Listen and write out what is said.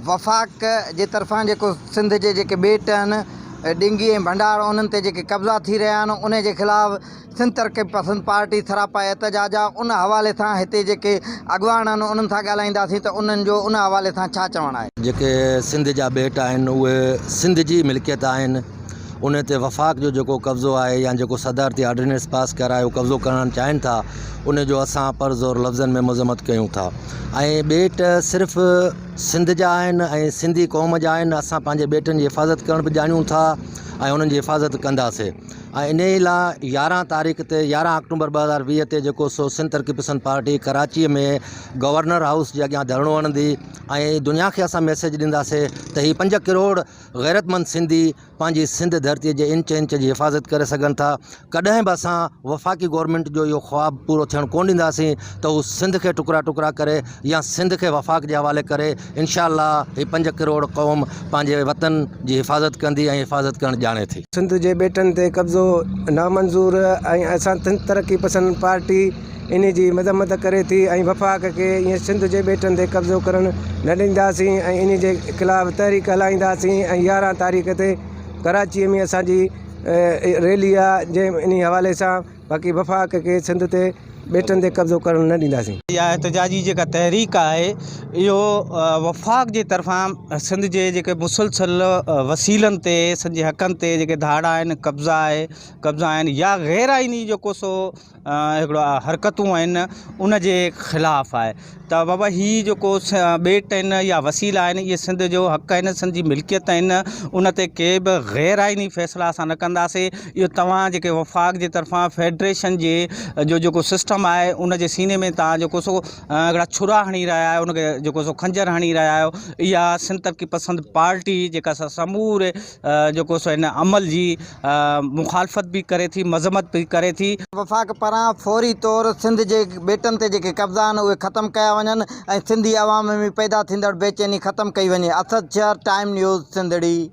वफ़ाक़ जे तरफ़ां जेको सिंध जे जेके ॿेट आहिनि डिंगी ऐं भंडार उन्हनि ते जेके कब्ज़ा थी रहिया आहिनि उन जे ख़िलाफ़ सिंध तरक़ी पसंद पार्टी सरापा एहतजाज आहे। उन हवाले सां हिते जेके अॻवान आहिनि उन्हनि सां ॻाल्हाईंदासीं त उन्हनि जो उन हवाले सां छा चवणु आहे। जेके सिंध जा ॿेट आहिनि उहे सिंध जी मिल्कियत आहिनि। उन ते वफ़ाक़ जो जेको कब्ज़ो आहे या जेको सदारती ऑर्डिनेंस पास करायो कब्ज़ो करणु चाहिनि था उन जो असां परज़ोर लफ़्ज़नि में मज़म्मत कयूं था। ऐं ॿेट सिर्फ़ु सिंध जा आहिनि ऐं सिंधी क़ौम जा आहिनि। असां पंहिंजे ॿेटनि जी हिफ़ाज़त करण बि ॼाणूं था ऐं उन्हनि जी हिफ़ाज़त कंदासीं। ऐं इन लाइ 11 तारीख़ ते 11 अक्टूबर 2020 ते जेको सो सिंध तरक़ी पसंद पार्टी कराचीअ में गवर्नर हाउस जे अॻियां धरणो हणंदी ऐं दुनिया खे असां मैसेज ॾींदासीं त ही 5 करोड़ ग़ैरतमंद सिंधी पंहिंजी सिंध धरतीअ जे इंच इंच जी हिफ़ाज़त करे सघनि था। कॾहिं बि असां वफ़ाक़ी गवर्नमेंट जो इहो ख़्वाबु पूरो थियणु कोन ॾींदासीं त हू सिंध खे टुकड़ा टुकड़ा करे या सिंध खे वफ़ाक़ जे हवाले करे। इंशाअल्लाह ही 5 करोड़ क़ौम पंहिंजे वतन जी हिफ़ाज़त कंदी ऐं हिफ़ाज़त करणु ॼाणे थी। सिंध जे ॿेटनि ते कब्ज़ो नामंज़ूर ऐं असां सिंध तरक़ी पसंद पार्टी इन जी मज़म्मत करे थी ऐं वफ़ाक़ खे ईअं सिंध जे ॿेटनि ते कब्ज़ो करणु न ॾींदासीं ऐं इन जे ख़िलाफ़ु तहरीक हलाईंदासीं। ऐं 11 तारीख़ ते कराचीअ में असांजी रैली आहे जंहिं इन हवाले सां बाक़ी वफ़ाक़ खे सिंध ते ॿेटनि ते कब्ज़ो करणु न ॾींदासीं। इहा एहतजाजी जेका तहरीक आहे इहो वफ़ाक़ जे तरफ़ां सिंध जे जेके मुसलसल वसीलनि ते सिंध जे हक़नि ते जेके धाड़ा आहिनि कब्ज़ा आहिनि या ग़ैर आइनी जेको सो हिकिड़ो हरकतूं आहिनि उन जे ख़िलाफ़ु आहे। त बाबा हीअ जेको ॿेट आहिनि या वसीला आहिनि इहे सिंध जो हक़ आहिनि, सिंध जी मिल्कियत आहिनि। उन ते के बि ग़ैर आइनी फ़ैसिला असां न कंदासीं। इहो तव्हां जेके वफ़ाक़ जे तरफ़ां फेडरेशन जे जो जेको सिस्टम आहे उन जे सीने में तव्हां जेको सो हिकिड़ा छुरा हणी रहिया आहियो, उनखे जेको सो खंजर हणी रहिया आहियो। इहा सिंध तरक़ी पसंद पार्टी जेका समूरे जेको सो हिन अमल जी मुखालफ़त बि करे थी, मज़म्मत बि करे थी। वफ़ाक़ पारां फौरी तौर सिंध जे ॿेटनि ते जेके कब्ज़ा आहिनि उहे ख़तमु कया वञनि ऐं सिंधी अवाम में पैदा थींदड़ बेचैनी ख़तमु कई वञे। असद शहर, टाइम न्यूज़, सिंधड़ी।